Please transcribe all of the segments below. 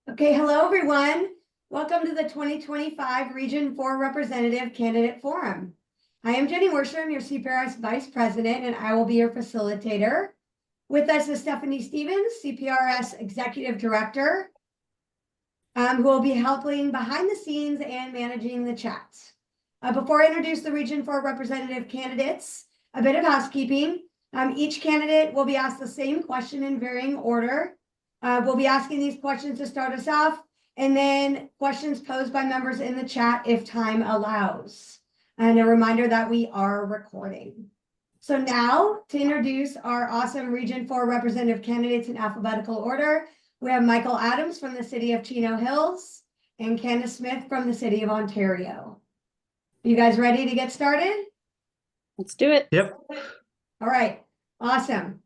Okay, hello everyone. Welcome to the 2025 Region 4 Representative Candidate Forum. I am Jenny Worsham, your CPRS Vice President, and I will be your facilitator. With us is Stephanie Stevens, CPRS Executive Director, who will be helping behind the scenes and managing the chats. Before I introduce the Region 4 representative candidates, a bit of housekeeping. Each candidate will be asked the same question in varying order. We'll be asking these questions to start us off, and then questions posed by members in the chat if time allows. And a reminder that we are recording. So now to introduce our awesome Region 4 representative candidates in alphabetical order, we have Michael Adams from the city of Chino Hills and Candice Smith from the city of Ontario. You guys ready to get started? Let's do it. Yep. All right, awesome.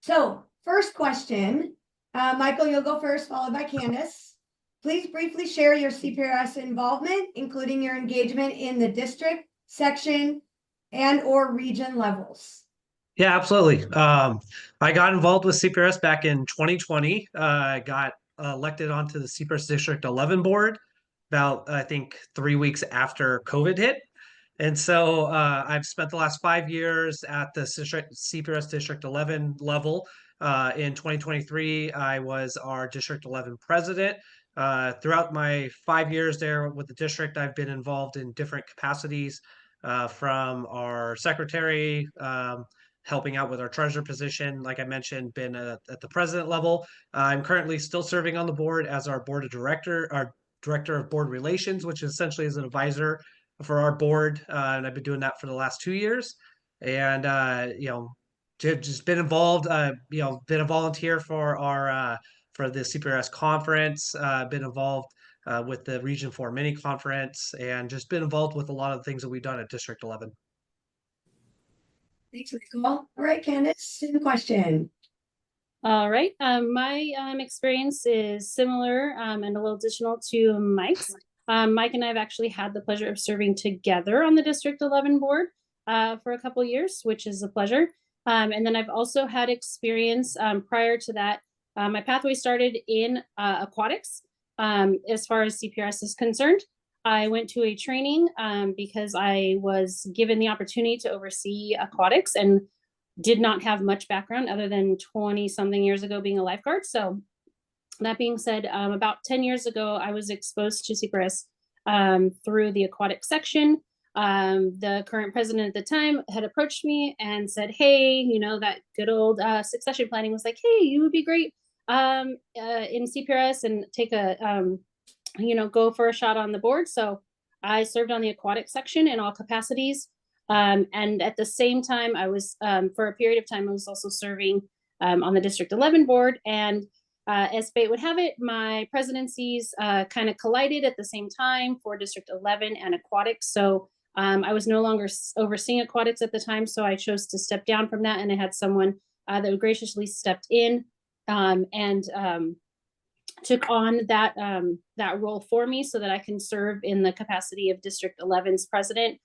So first question, Michael, you'll go first, followed by Candice. Please briefly share your CPRS involvement, including your engagement in the district, section, and or region levels. Yeah, absolutely. I got involved with CPRS back in 2020. I got elected onto the CPRS District 11 board about, I think, 3 weeks after COVID hit. And so I've spent the last 5 years at the CPRS District 11 level. In 2023, I was our District 11 president. Throughout my 5 years there with the district, I've been involved in different capacities, from our secretary, helping out with our treasurer position. Like I mentioned, been at the president level. I'm currently still serving on the board as our board of our director of board relations, which essentially is an advisor for our board. And I've been doing that for the last 2 years. And, just been involved, been a volunteer for our, for the CPRS conference, been involved with the Region 4 mini conference, and just been involved with a lot of the things that we've done at District 11. Thanks, Michael. All right, Candice, same question. All right. My experience is similar and a little additional to Mike's. Mike and I have actually had the pleasure of serving together on the District 11 board for a couple years, which is a pleasure. And then I've also had experience prior to that. My pathway started in aquatics as far as CPRS is concerned. I went to a training because I was given the opportunity to oversee aquatics and did not have much background other than 20-something years ago being a lifeguard. So that being said, about 10 years ago, I was exposed to CPRS through the aquatic section. The current president at the time had approached me and said, hey, that good old succession planning was like, hey, you would be great in CPRS and take a, go for a shot on the board. So I served on the aquatic section in all capacities. And at the same time, I was, for a period of time, I was also serving on the District 11 board. And as fate would have it, my presidencies kind of collided at the same time for District 11 and aquatics. So I was no longer overseeing aquatics at the time, so I chose to step down from that, and I had someone that graciously stepped in and took on that role for me so that I can serve in the capacity of District 11's president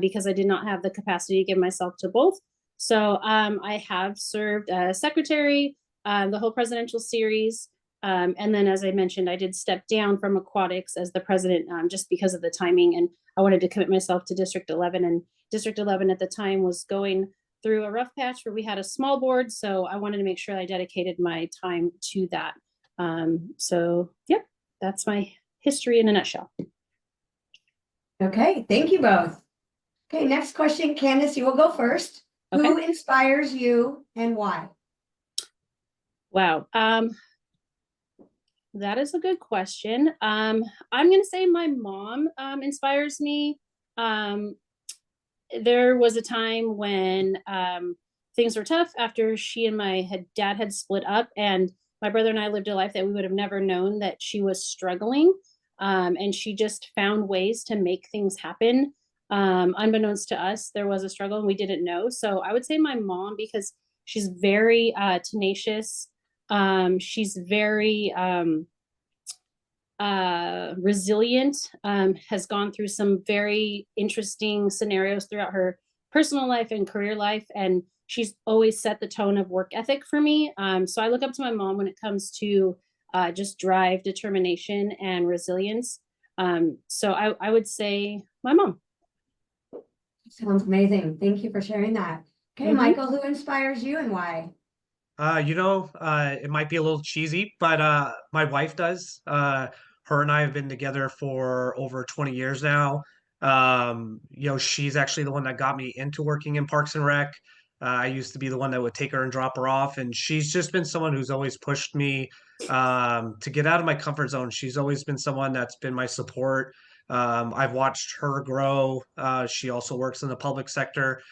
because I did not have the capacity to give myself to both. So I have served as secretary, the whole presidential series. And then, as I mentioned, I did step down from aquatics as the president just because of the timing. And I wanted to commit myself to District 11. And District 11 at the time was going through a rough patch where we had a small board. So I wanted to make sure I dedicated my time to that. So, yep, that's my history in a nutshell. Okay, thank you both. Okay, next question, Candice, you will go first. Okay. Who inspires you and why? Wow. That is a good question. I'm going to say my mom inspires me. There was a time when things were tough after she and my dad had split up, and my brother and I lived a life that we would have never known that she was struggling. And she just found ways to make things happen. Unbeknownst to us, there was a struggle and we didn't know. So I would say my mom, because she's very tenacious. She's very resilient, has gone through some very interesting scenarios throughout her personal life and career life. And she's always set the tone of work ethic for me. So I look up to my mom when it comes to just drive, determination, and resilience. So I would say my mom. Sounds amazing. Thank you for sharing that. Okay, Mhm. Michael, who inspires you and why? It might be a little cheesy, but my wife does. Her and I have been together for over 20 years now. She's actually the one that got me into working in Parks and Rec. I used to be the one that would take her and drop her off, and she's just been someone who's always pushed me to get out of my comfort zone. She's always been someone that's been my support. I've watched her grow. She also works in the public sector.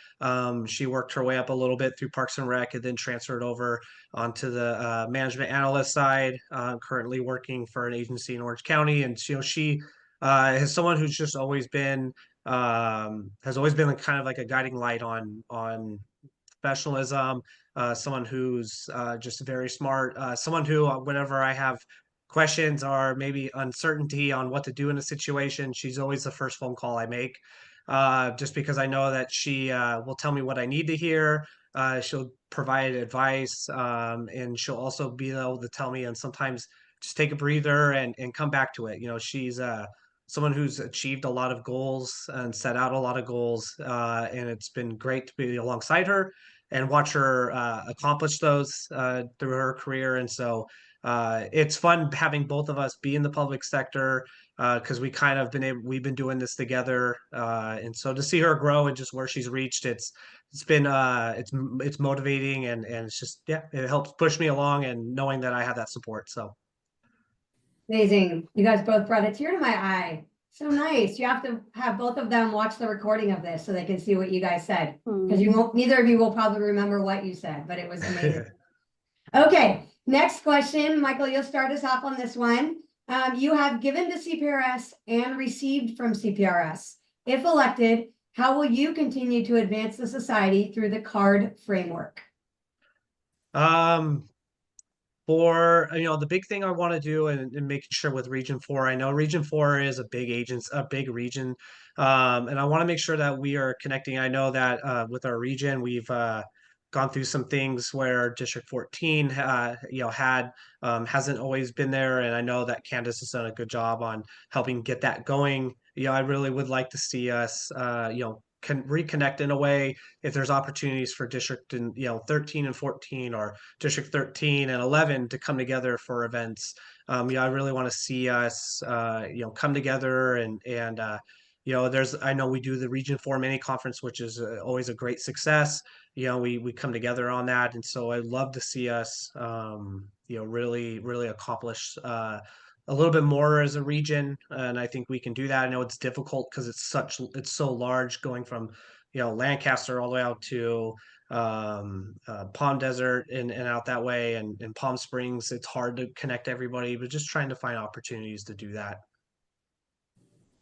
She worked her way up a little bit through Parks and Rec and then transferred over onto the management analyst side. Currently working for an agency in Orange County, and she is someone who's just always been has always been kind of like a guiding light on professionalism. Someone who's just very smart. Someone who, whenever I have questions or maybe uncertainty on what to do in a situation, she's always the first phone call I make. Just because I know that she will tell me what I need to hear. She'll provide advice, and she'll also be able to tell me and sometimes just take a breather and come back to it. She's someone who's achieved a lot of goals and set out a lot of goals, and it's been great to be alongside her and watch her accomplish those through her career. And so it's fun having both of us be in the public sector because we've been doing this together, and so to see her grow and just where she's reached, it's been it's motivating, and it's just, yeah, it helps push me along and knowing that I have that support. So Amazing. You guys both brought a tear to my eye. So nice. You have to have both of them watch the recording of this so they can see what you guys said. Because neither of you will probably remember what you said, but it was amazing. Okay, next question. Michael, you'll start us off on this one. You have given to CPRS and received from CPRS. If elected, how will you continue to advance the society through the CARD framework? For the big thing I want to do, and making sure with Region 4, I know Region 4 is a big region, and I want to make sure that we are connecting. I know that with our region, we've gone through some things where District 14 hasn't always been there, and I know that Candice has done a good job on helping get that going. I really would like to see us can reconnect in a way if there's opportunities for District 13 and 14, or District 13 and 11 to come together for events. I really want to see us come together, and I know we do the Region 4 mini conference, which is always a great success. We come together on that, and so I'd love to see us really accomplish a little bit more as a region, and I think we can do that. I know it's difficult because it's so large, going from Lancaster all the way out to Palm Desert and out that way, and Palm Springs. It's hard to connect everybody, but just trying to find opportunities to do that.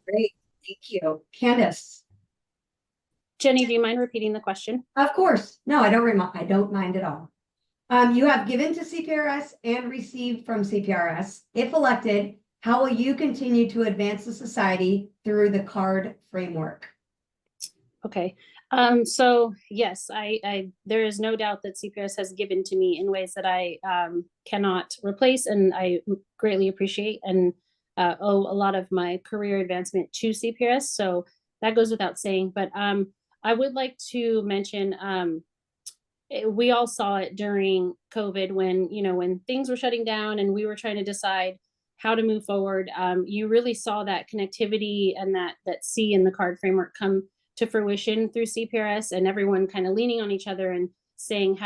Great, thank you. Candice. Jenny, do you mind repeating the question? Of course. No, I don't mind at all. You have given to CPRS and received from CPRS. If elected, how will you continue to advance the society through the CARD framework? Okay. So yes, there is no doubt that CPRS has given to me in ways that I cannot replace, and I greatly appreciate and owe a lot of my career advancement to CPRS. So that goes without saying. But I would like to mention, we all saw it during COVID when things were shutting down and we were trying to decide how to move forward. You really saw that connectivity and that C in the CARD framework come to fruition through CPRS, and everyone kind of leaning on each other and saying,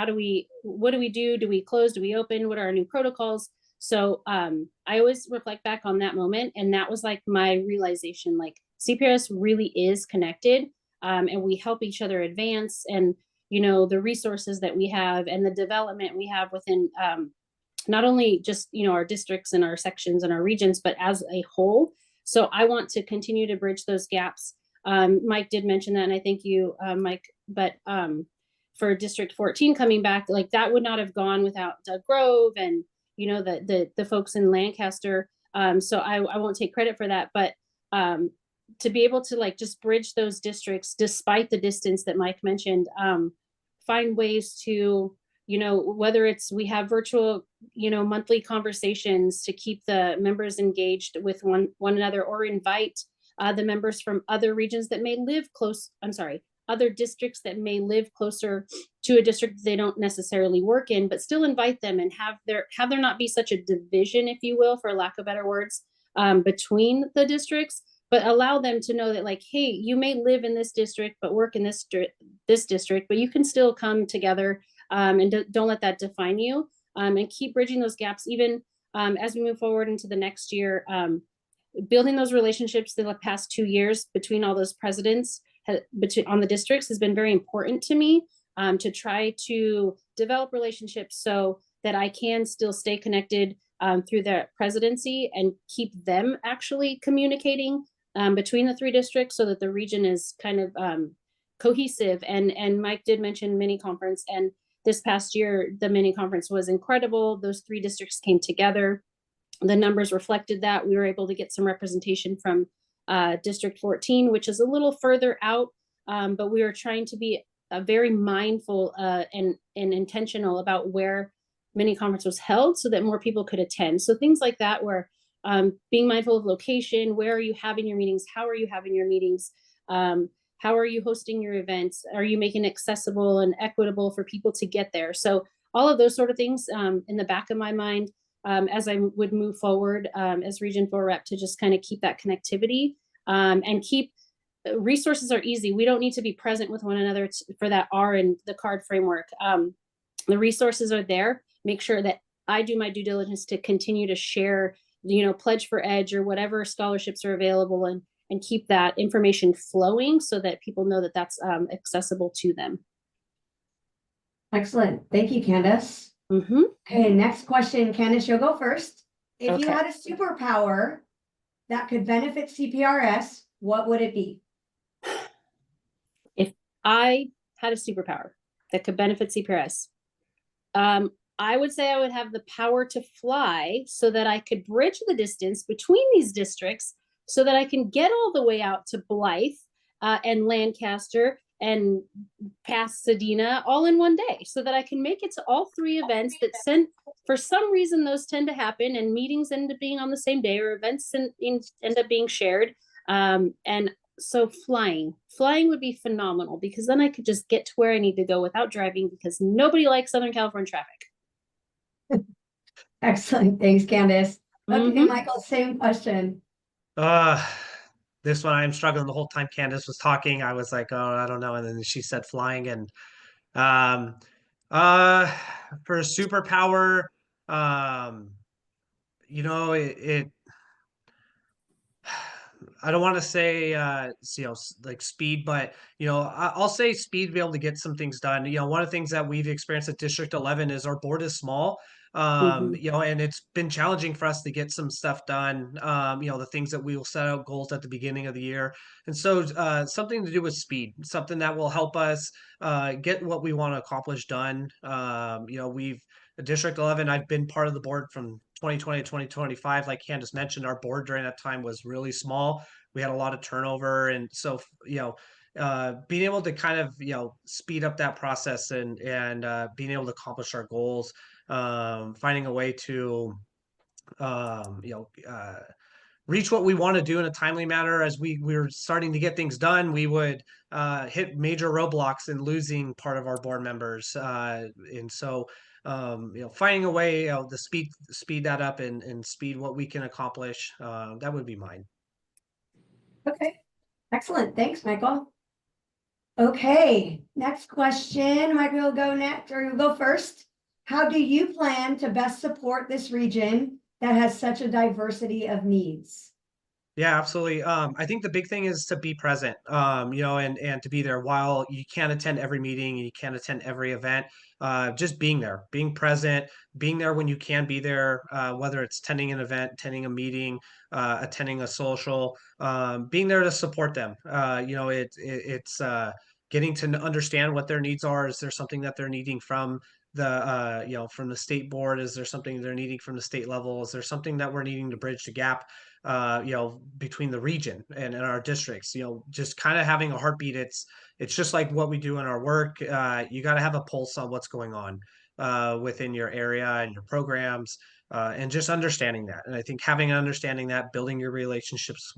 what do we do? Do we close? Do we open? What are our new protocols? So I always reflect back on that moment, and that was like my realization, like CPRS really is connected, and we help each other advance, and the resources that we have and the development we have within not only just our districts and our sections and our regions, but as a whole. So I want to continue to bridge those gaps. Mike did mention that, and I thank you, Mike. But for District 14 coming back, like that would not have gone without Doug Grove and the folks in Lancaster. So I won't take credit for that, but to be able to like just bridge those districts despite the distance that Mike mentioned, find ways to whether it's we have virtual, monthly conversations to keep the members engaged with one another, or invite the members from other regions that may live close, other districts that may live closer to a district they don't necessarily work in, but still invite them and have there not be such a division, if you will, for lack of better words, between the districts, but allow them to know that, like, hey, you may live in this district but work in this district, but you can still come together, and don't let that define you, and keep bridging those gaps even as we move forward into the next year. Building those relationships the past 2 years between all those presidents on the districts has been very important to me, to try to develop relationships so that I can still stay connected through the presidency and keep them actually communicating between the 3 districts, so that the region is kind of cohesive. And Mike did mention mini conference, and this past year the mini conference was incredible. Those 3 districts came together. The numbers reflected that. We were able to get some representation from District 14, which is a little further out, but we were trying to be very mindful and intentional about where mini conference was held, so that more people could attend. So things like that, where being mindful of location, where are you having your meetings, how are you having your meetings, how are you hosting your events, are you making it accessible and equitable for people to get there? So all of those sort of things in the back of my mind, as I would move forward as Region 4 rep, to just kind of keep that connectivity, and keep resources are easy. We don't need to be present with one another for that R in the card framework. The resources are there. Make sure that I do my due diligence to continue to share, Pledge for Edge or whatever scholarships are available, and keep that information flowing so that people know that that's accessible to them. Excellent. Thank you, Candice. Mm-hmm. Okay, next question. Candice, you'll go first. If you Okay. had a superpower that could benefit CPRS, what would it be? If I had a superpower that could benefit CPRS, I would say I would have the power to fly, so that I could bridge the distance between these districts, so that I can get all the way out to Blythe and Lancaster and past Sedina all in one day, so that I can make it to all 3 events that for some reason, those tend to happen, and meetings end up being on the same day, or events end up being shared. And so flying would be phenomenal, because then I could just get to where I need to go without driving, because nobody likes Southern California traffic. Excellent. Thanks, Candice. Okay, Mhm. Michael, same question. This one I'm struggling the whole time Candice was talking. I was like, oh, I don't know. And then she said flying, and for a superpower, it I don't want to say like speed, but I'll say speed to be able to get some things done. One of the things that we've experienced at District 11 is our board is small. Mhm. And it's been challenging for us to get some stuff done. The things that we will set out goals at the beginning of the year. And so something to do with speed, something that will help us get what we want to accomplish done. We've District 11, I've been part of the board from 2020 to 2025. Like Candice mentioned, our board during that time was really small. We had a lot of turnover. And so, being able to kind of, speed up that process and being able to accomplish our goals, finding a way to, reach what we want to do in a timely manner. As we were starting to get things done, we would hit major roadblocks and losing part of our board members. And so, finding a way to speed that up and speed what we can accomplish, that would be mine. Okay, excellent. Thanks, Michael. Okay, next question. Michael will go next, or you'll go first. How do you plan to best support this region that has such a diversity of needs? Yeah, absolutely. I think the big thing is to be present, and to be there. While you can't attend every meeting, you can't attend every event, just being there, being present, being there when you can be there, whether it's attending an event, attending a meeting, attending a social, being there to support them. It's getting to understand what their needs are. Is there something that they're needing from from the state board? Is there something they're needing from the state level? Is there something that we're needing to bridge the gap between the region and in our districts? Just kind of having a heartbeat. It's just like what we do in our work. You got to have a pulse on what's going on. within your area and your programs, and just understanding that. And I think having an understanding that, building your relationships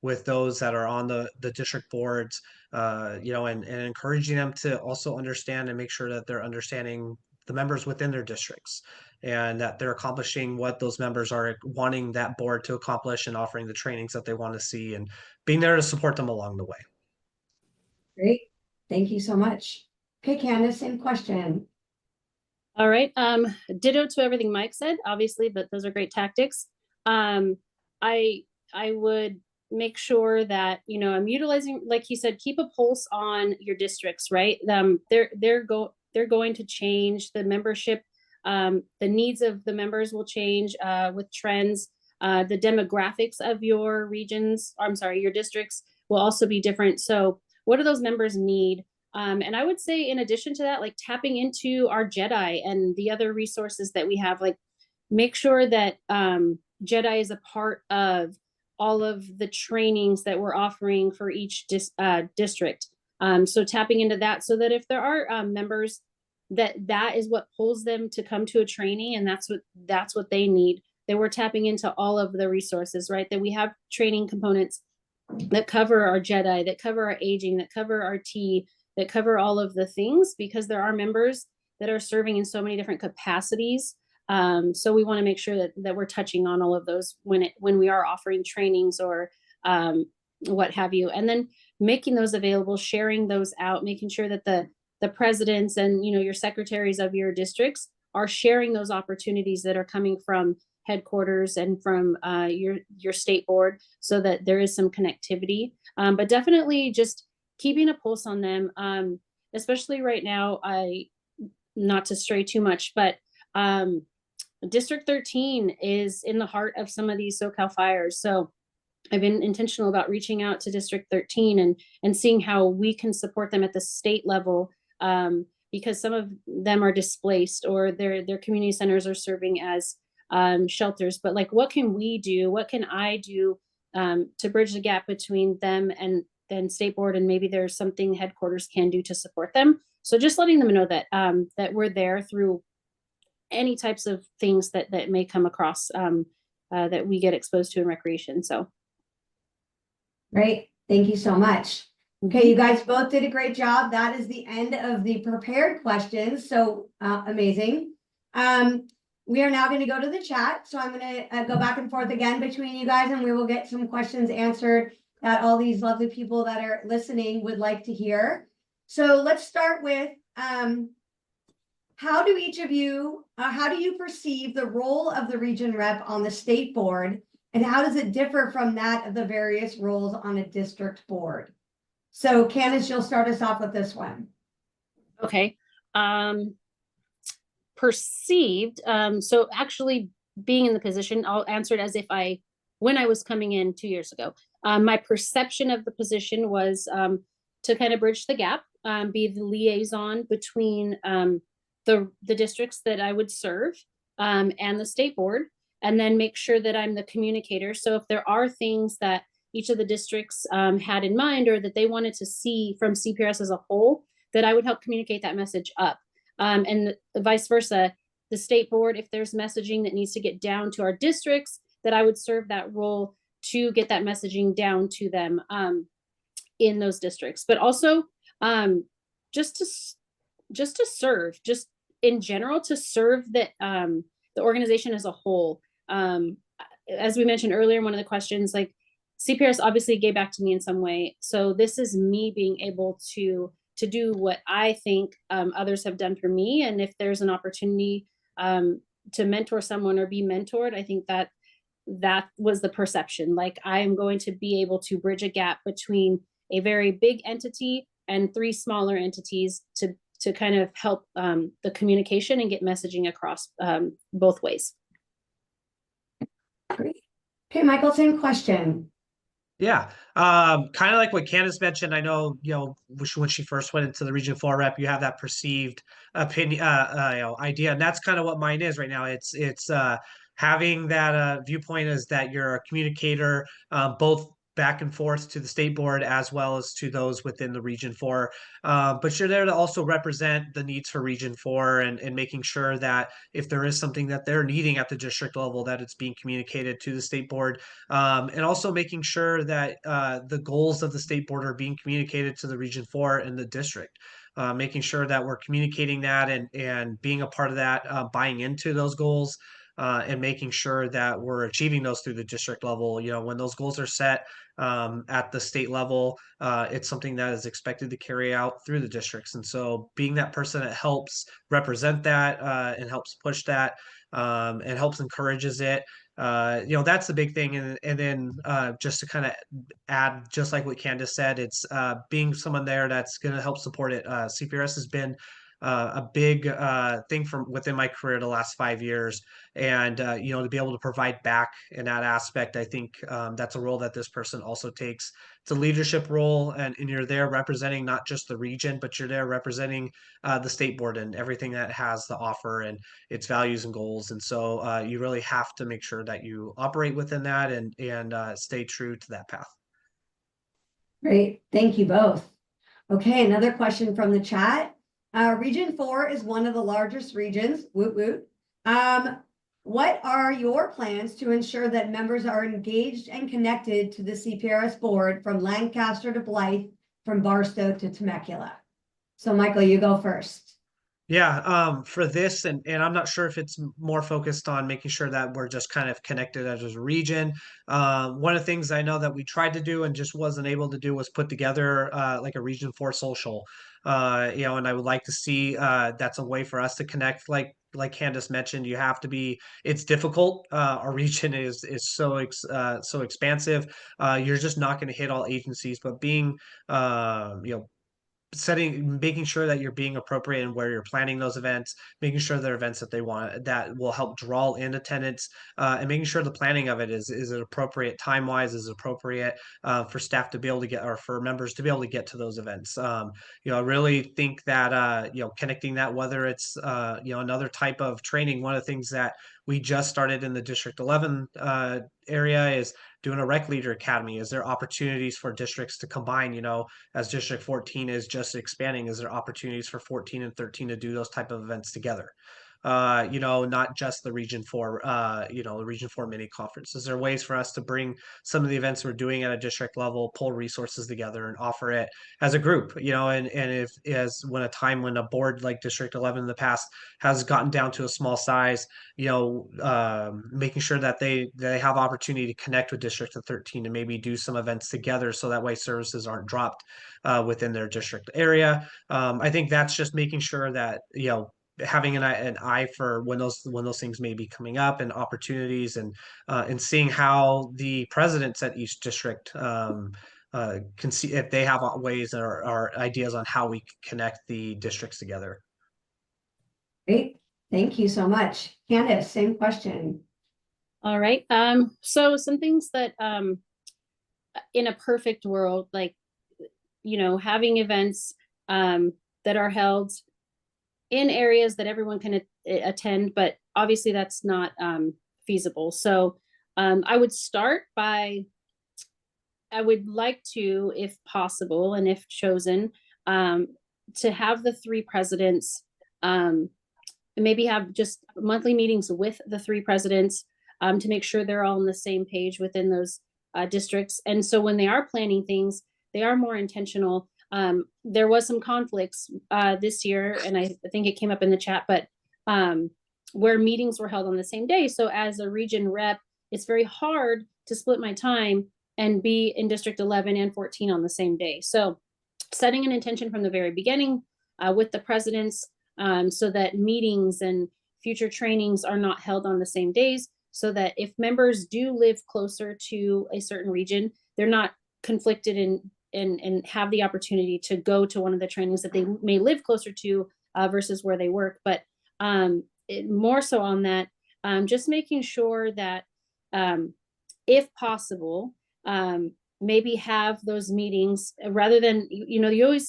with those that are on the district boards, and encouraging them to also understand and make sure that they're understanding the members within their districts and that they're accomplishing what those members are wanting that board to accomplish and offering the trainings that they want to see and being there to support them along the way. Great. Thank you so much. Okay, Candice, same question. All right. Ditto to everything Mike said, obviously, but those are great tactics. I would make sure that, I'm utilizing, like he said, keep a pulse on your districts, right? They're going to change the membership. The needs of the members will change with trends. The demographics of your regions, your districts will also be different. So what do those members need? And I would say, in addition to that, like tapping into our JEDI and the other resources that we have, like make sure that JEDI is a part of all of the trainings that we're offering for each district. So tapping into that so that if there are members that is what pulls them to come to a training, and that's what they need, that we're tapping into all of the resources, right? That we have training components that cover our JEDI, that cover our aging, that cover our T, that cover all of the things, because there are members that are serving in so many different capacities. So we want to make sure that we're touching on all of those when we are offering trainings or what have you, and then making those available, sharing those out, making sure that the presidents and your secretaries of your districts are sharing those opportunities that are coming from headquarters and from your state board, so that there is some connectivity. But definitely just keeping a pulse on them, especially right now. Not to stray too much, but District 13 is in the heart of some of these SoCal fires. So I've been intentional about reaching out to District 13 and seeing how we can support them at the state level, because some of them are displaced or their community centers are serving as shelters. But like, what can we do? What can I do to bridge the gap between them and then state board? And maybe there's something headquarters can do to support them. So just letting them know that that we're there through any types of things that may come across that we get exposed to in recreation. So. Great. Thank you so much. Okay, you guys both did a great job. That is the end of the prepared questions. So amazing. We are now going to go to the chat. So I'm going to go back and forth again between you guys, and we will get some questions answered that all these lovely people that are listening would like to hear. So let's start with how do you perceive the role of the region rep on the state board, and how does it differ from that of the various roles on a district board? So Candice, you'll start us off with this one. Okay. Perceived. So actually being in the position, I'll answer it as if when I was coming in 2 years ago, my perception of the position was to kind of bridge the gap, be the liaison between the districts that I would serve and the state board, and then make sure that I'm the communicator. So if there are things that each of the districts had in mind or that they wanted to see from CPRS as a whole, that I would help communicate that message up. And vice versa, the state board, if there's messaging that needs to get down to our districts, that I would serve that role to get that messaging down to them in those districts. But also just to serve, just in general, to serve the organization as a whole. As we mentioned earlier in one of the questions, like CPRS obviously gave back to me in some way. So this is me being able to do what I think others have done for me. And if there's an opportunity to mentor someone or be mentored, I think that was the perception. Like, I am going to be able to bridge a gap between a very big entity and 3 smaller entities to kind of help the communication and get messaging across both ways. Great. Okay, Michael, same question. Yeah, kind of like what Candice mentioned. I know, when she first went into the Region 4 rep, you have that perceived opinion, idea, and that's kind of what mine is right now. It's having that viewpoint is that you're a communicator, both back and forth to the state board as well as to those within the Region 4. But you're there to also represent the needs for Region 4 and making sure that if there is something that they're needing at the district level, that it's being communicated to the state board. And also making sure that the goals of the state board are being communicated to the Region 4 and the district. Making sure that we're communicating that and being a part of that, buying into those goals, and making sure that we're achieving those through the district level. You know, when those goals are set at the state level, it's something that is expected to carry out through the districts. And so being that person that helps represent that and helps push that and helps encourages it. You know, that's the big thing. And then just to kind of add, just like what Candice said, it's being someone there that's going to help support it. CPRS has been a big thing from within my career the last 5 years, and you know, to be able to provide back in that aspect, I think that's a role that this person also takes. It's a leadership role, and you're there representing not just the region, but you're there representing the state board and everything that has to offer and its values and goals. And so you really have to make sure that you operate within that and stay true to that path. Great, thank you both. Okay, another question from the chat. Region 4 is one of the largest regions, woot woot. What are your plans to ensure that members are engaged and connected to the CPRS board from Lancaster to Blythe, from Barstow to Temecula? So Michael, you go first. Yeah, for this, and I'm not sure if it's more focused on making sure that we're just kind of connected as a region. One of the things I know that we tried to do and just wasn't able to do was put together like a Region 4 social. You know, and I would like to see that's a way for us to connect. Like Candice mentioned, you have to be. It's difficult. Our region is so expansive. You're just not going to hit all agencies, but being you know, making sure that you're being appropriate in where you're planning those events, making sure they're events that they want that will help draw in attendance, and making sure the planning of it is it appropriate time wise, is appropriate for staff to be able to get, or for members to be able to get to those events. You know, I really think that you know, connecting that, whether it's you know, another type of training. One of the things that we just started in the District 11 area is doing a rec leader academy. Is there opportunities for districts to combine, you know, as District 14 is just expanding, is there opportunities for 14 and 13 to do those type of events together? You know, not just the Region 4, you know, the Region 4 mini conference. Is there ways for us to bring some of the events we're doing at a district level, pull resources together and offer it as a group, you know, and if as when a time when a board like District 11 in the past has gotten down to a small size, you know, making sure that they have opportunity to connect with District 13 and maybe do some events together, so that way services aren't dropped within their district area. I think that's just making sure that, you know, having an eye for when those things may be coming up and opportunities, and seeing how the presidents at each district can see if they have ways or ideas on how we connect the districts together. Great, thank you so much. Candice, same question. All right. So some things that in a perfect world, like, you know, having events that are held in areas that everyone can attend, but obviously that's not feasible. So I would start by, I would like to, if possible, and if chosen, to have the three presidents, maybe have just monthly meetings with the three presidents to make sure they're all on the same page within those districts. And so when they are planning things, they are more intentional. There was some conflicts this year, and I think it came up in the chat, but where meetings were held on the same day. So as a region rep, it's very hard to split my time and be in District 11 and 14 on the same day. So setting an intention from the very beginning with the presidents, so that meetings and future trainings are not held on the same days, so that if members do live closer to a certain region, they're not conflicted and have the opportunity to go to one of the trainings that they may live closer to versus where they work. But more so on that, just making sure that if possible, maybe have those meetings rather than, you know,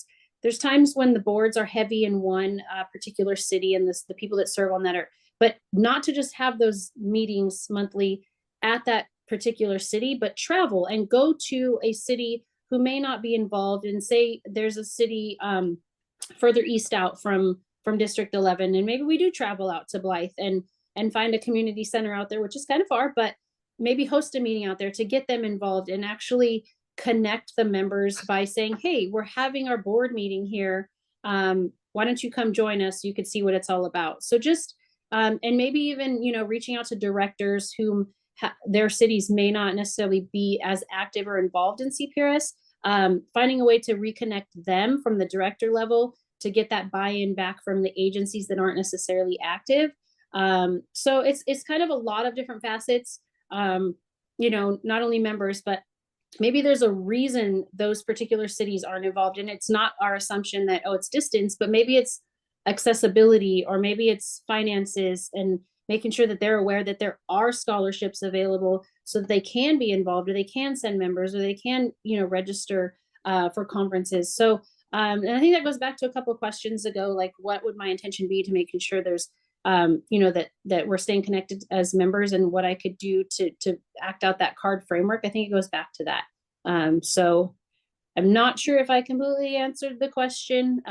there's times when the boards are heavy in one particular city and the people that serve on that are, but not to just have those meetings monthly at that particular city, but travel and go to a city who may not be involved, and say there's a city further east out from District 11, and maybe we do travel out to Blythe and find a community center out there, which is kind of far, but maybe host a meeting out there to get them involved and actually connect the members by saying, hey, we're having our board meeting here. Why don't you come join us? You could see what it's all about. So just, and maybe even, reaching out to directors whom their cities may not necessarily be as active or involved in CPRS, finding a way to reconnect them from the director level to get that buy-in back from the agencies that aren't necessarily active. So it's kind of a lot of different facets, not only members, but maybe there's a reason those particular cities aren't involved. And it's not our assumption that, oh, it's distance, but maybe it's accessibility, or maybe it's finances, and making sure that they're aware that there are scholarships available so that they can be involved, or they can send members, or they can, register for conferences. So, and I think that goes back to a couple of questions ago, like what would my intention be to making sure there's, that we're staying connected as members, and what I could do to act out that card framework. I think it goes back to that. So I'm not sure if I completely answered the question,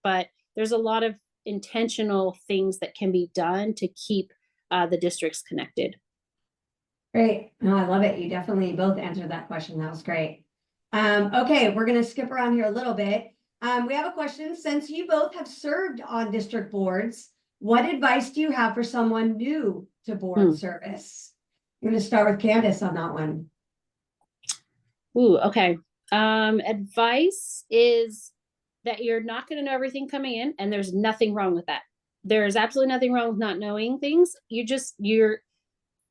but there's a lot of intentional things that can be done to keep the districts connected. Great. No, I love it. You definitely both answered that question. That was great. Okay, we're going to skip around here a little bit. We have a question. Since you both have served on district boards, what advice do you have for someone new to board service? I'm going to start with Candice on that one. Ooh, okay. Advice is that you're not going to know everything coming in, and there's nothing wrong with that. There's absolutely nothing wrong with not knowing things. You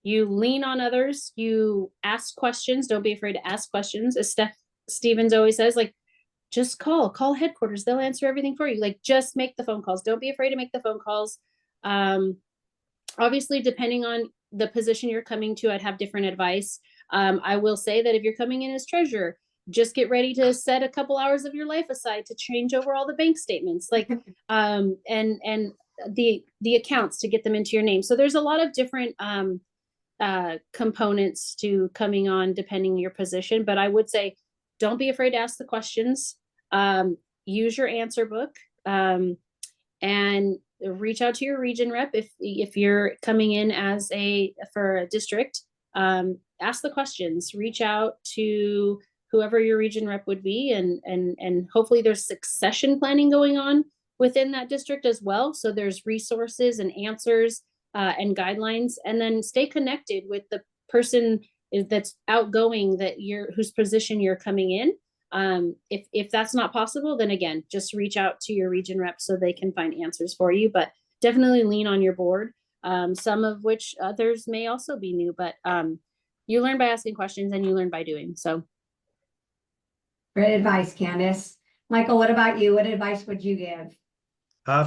lean on others, you ask questions. Don't be afraid to ask questions. As Stevens always says, like, just call headquarters. They'll answer everything for you. Like, just make the phone calls. Don't be afraid to make the phone calls. Obviously, depending on the position you're coming to, I'd have different advice. I will say that if you're coming in as treasurer, just get ready to set a couple hours of your life aside to change over all the bank statements, like, and the accounts, to get them into your name. So there's a lot of different components to coming on depending on your position, but I would say don't be afraid to ask the questions. Use your answer book, and reach out to your region rep if you're coming in for a district. Ask the questions. Reach out to whoever your region rep would be, and hopefully there's succession planning going on within that district as well. So there's resources and answers and guidelines, and then stay connected with the person that's outgoing, whose position you're coming in. If that's not possible, then again, just reach out to your region rep so they can find answers for you, but definitely lean on your board. Some of which others may also be new, but you learn by asking questions and you learn by doing. So. Great advice, Candice. Michael, what about you? What advice would you give?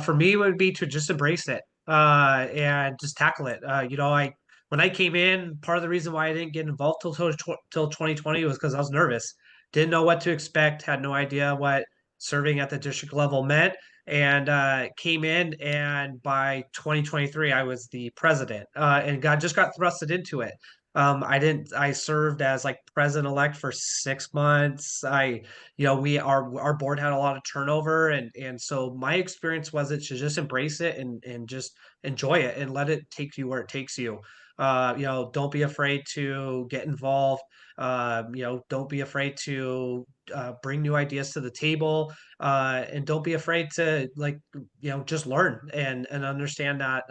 For me, it would be to just embrace it and just tackle it. When I came in, part of the reason why I didn't get involved till 2020 was because I was nervous. Didn't know what to expect, had no idea what serving at the district level meant, and came in, and by 2023, I was the president, and just got thrusted into it. I served as like president-elect for 6 months. Our board had a lot of turnover, and so my experience was it to just embrace it and just enjoy it and let it take you where it takes you. Don't be afraid to get involved. Don't be afraid to bring new ideas to the table, and don't be afraid to just learn and understand that.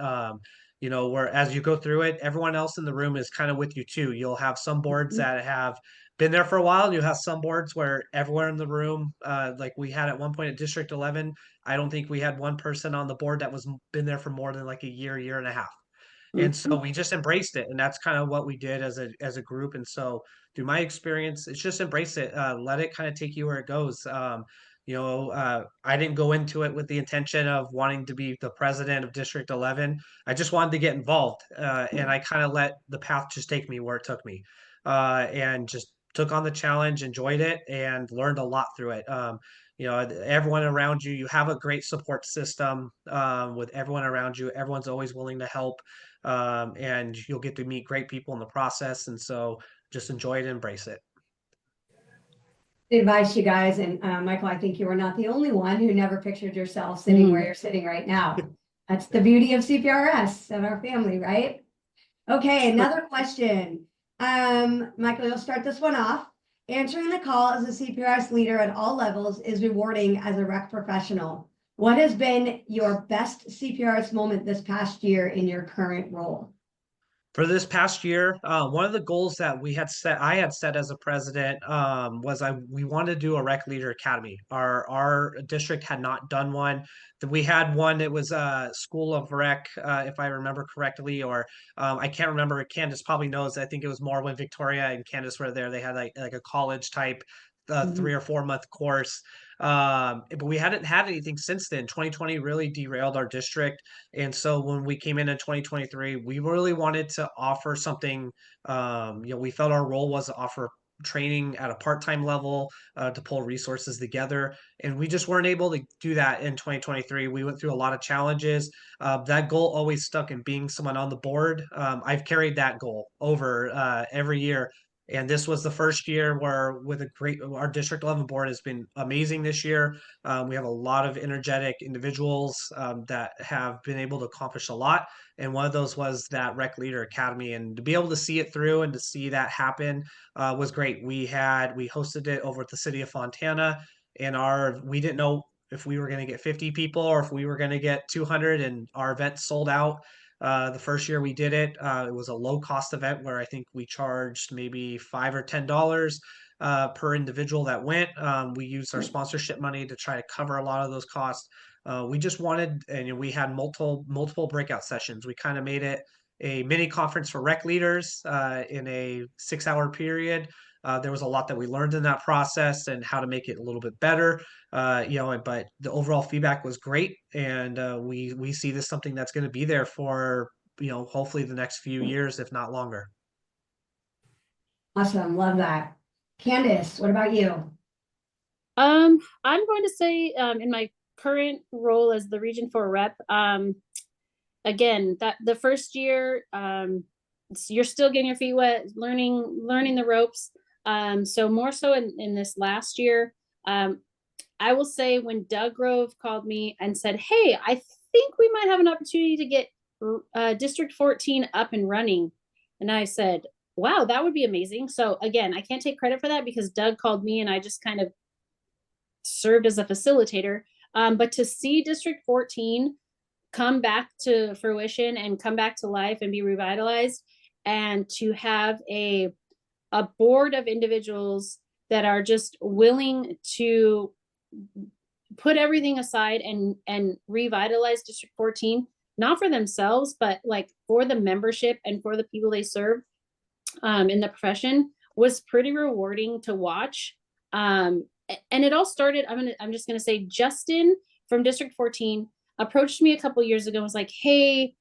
Where as you go through it, everyone else in the room is kind of with you too. You'll have some boards that have been there for a while, and you have some boards where everyone in the room, like we had at one point at District 11, I don't think we had one person on the board that was been there for more than like a year and a half. And so we just embraced it, and that's kind of what we did as a group. And so through my experience, it's just embrace it, let it kind of take you where it goes. I didn't go into it with the intention of wanting to be the president of District 11. I just wanted to get involved, and I kind of let the path just take me where it took me, and just took on the challenge, enjoyed it, and learned a lot through it. Everyone around you have a great support system with everyone around you. Everyone's always willing to help. and you'll get to meet great people in the process. And so just enjoy it and embrace it. The advice, you guys, and Michael, I think you are not the only one who never pictured yourself sitting where you're sitting right now. That's the beauty of CPRS and our family, right? Okay, another question. Michael, you'll start this one off. Answering the call as a CPRS leader at all levels is rewarding as a rec professional. What has been your best CPRS moment this past year in your current role? For this past year, one of the goals that I had set as a president, we wanted to do a rec leader academy. Our district had not done one. We had one. It was a School of Rec, if I remember correctly, or I can't remember. Candice probably knows. I think it was more when Victoria and Candice were there. They had like a college type 3 or 4 month course. But we hadn't had anything since then. 2020 really derailed our district. And so when we came in 2023, we really wanted to offer something. We felt our role was to offer training at a part-time level to pull resources together. And we just weren't able to do that in 2023. We went through a lot of challenges. That goal always stuck in being someone on the board. I've carried that goal over every year. And this was the first year where our District 11 board has been amazing this year. We have a lot of energetic individuals that have been able to accomplish a lot. And one of those was that Rec Leader Academy. And to be able to see it through and to see that happen was great. We hosted it over at the city of Fontana, and we didn't know if we were going to get 50 people or if we were going to get 200, and our event sold out. The first year we did it, it was a low cost event where I think we charged maybe $5 or $10 per individual that went. We used our sponsorship money to try to cover a lot of those costs. We just wanted, and we had multiple breakout sessions. We kind of made it a mini conference for rec leaders in a 6-hour period. There was a lot that we learned in that process and how to make it a little bit better. But the overall feedback was great, and we see this something that's going to be there for hopefully the next few years, if not longer. Awesome, love that. Candice, what about you? I'm going to say in my current role as the Region 4 rep, again, that the first year, you're still getting your feet wet, learning the ropes. So more so in this last year, I will say when Doug Grove called me and said, "Hey, I think we might have an opportunity to get District 14 up and running," and I said, "Wow, that would be amazing." So again, I can't take credit for that because Doug called me and I just kind of served as a facilitator. But to see District 14 come back to fruition and come back to life and be revitalized, and to have a board of individuals that are just willing to put everything aside and revitalize District 14, not for themselves, but like for the membership and for the people they serve in the profession, was pretty rewarding to watch. And it all started, I'm just gonna say, Justin from District 14 approached me a couple years ago and was like, "Hey,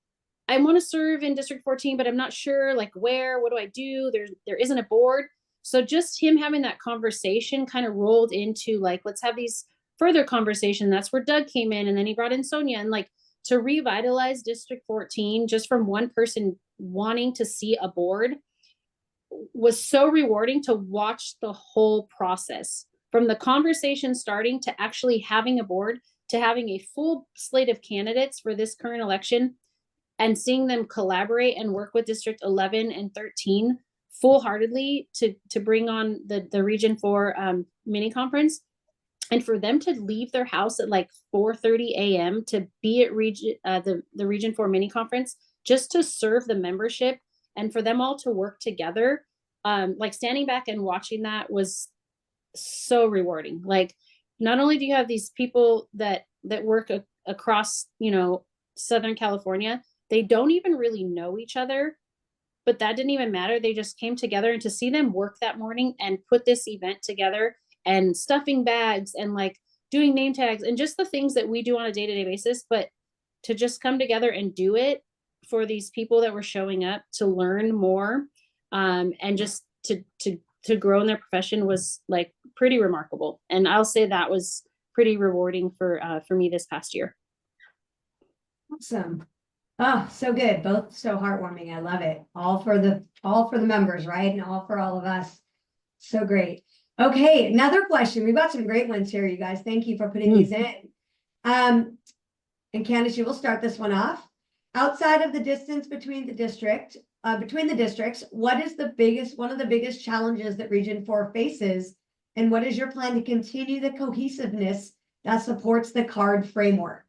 I want to serve in District 14, but I'm not sure like where, what do I do? There isn't a board." So just him having that conversation kind of rolled into like, let's have these further conversation. That's where Doug came in, and then he brought in Sonia, and like to revitalize District 14 just from one person wanting to see a board was so rewarding to watch the whole process from the conversation starting to actually having a board to having a full slate of candidates for this current election, and seeing them collaborate and work with District 11 and 13 full-heartedly to bring on the Region 4 mini conference, and for them to leave their house at like 4:30 a.m. to be at the Region 4 mini conference just to serve the membership, and for them all to work together. Like standing back and watching that was so rewarding. Like not only do you have these people that work across Southern California, they don't even really know each other, but that didn't even matter. They just came together, and to see them work that morning and put this event together and stuffing bags and like doing name tags and just the things that we do on a day-to-day basis, but to just come together and do it for these people that were showing up to learn more and just to grow in their profession was like pretty remarkable. And I'll say that was pretty rewarding for me this past year. Awesome. Oh, so good. Both so heartwarming. I love it. All for the members, right? And all for all of us. So great. Okay, another question. We've got some great ones here, you guys. Thank you for putting these in. And Candice, you will start this one off. Outside of the distance between the districts, what is one of the biggest challenges that Region 4 faces? And what is your plan to continue the cohesiveness that supports the CARD framework?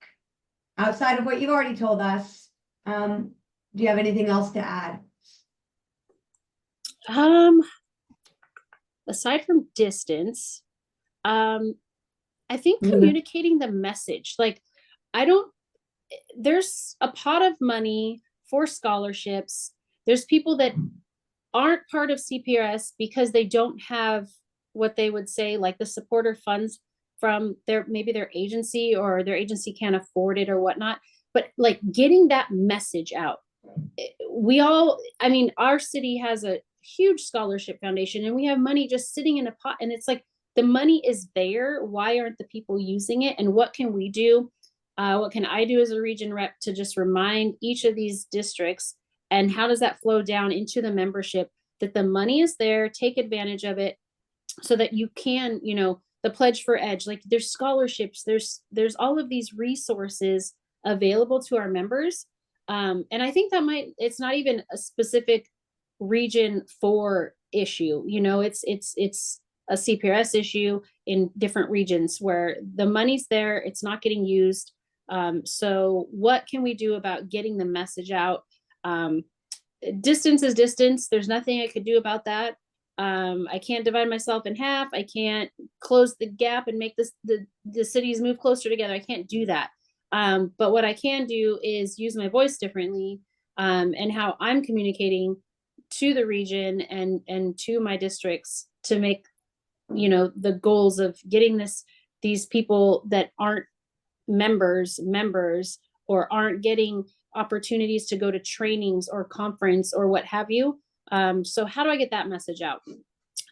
Outside of what you've already told us, do you have anything else to add? Aside from distance, I think Mhm. communicating the message, like, there's a pot of money for scholarships. There's people that aren't part of CPRS because they don't have what they would say, like the supporter funds from maybe their agency, or their agency can't afford it or whatnot. But like getting that message out, I mean, our city has a huge scholarship foundation and we have money just sitting in a pot, and it's like the money is there. Why aren't the people using it? And what can we do? What can I do as a region rep to just remind each of these districts, and how does that flow down into the membership, that the money is there, take advantage of it, so that you can, the Pledge for Edge, like there's scholarships, there's all of these resources available to our members. And I think it's not even a specific Region 4 issue, it's a CPRS issue in different regions where the money's there, it's not getting used. So what can we do about getting the message out? Distance is distance. There's nothing I could do about that. I can't divide myself in half. I can't close the gap and make the cities move closer together. I can't do that. But what I can do is use my voice differently, and how I'm communicating to the region and to my districts to make, the goals of getting these people that aren't members, or aren't getting opportunities to go to trainings or conference or what have you. So how do I get that message out?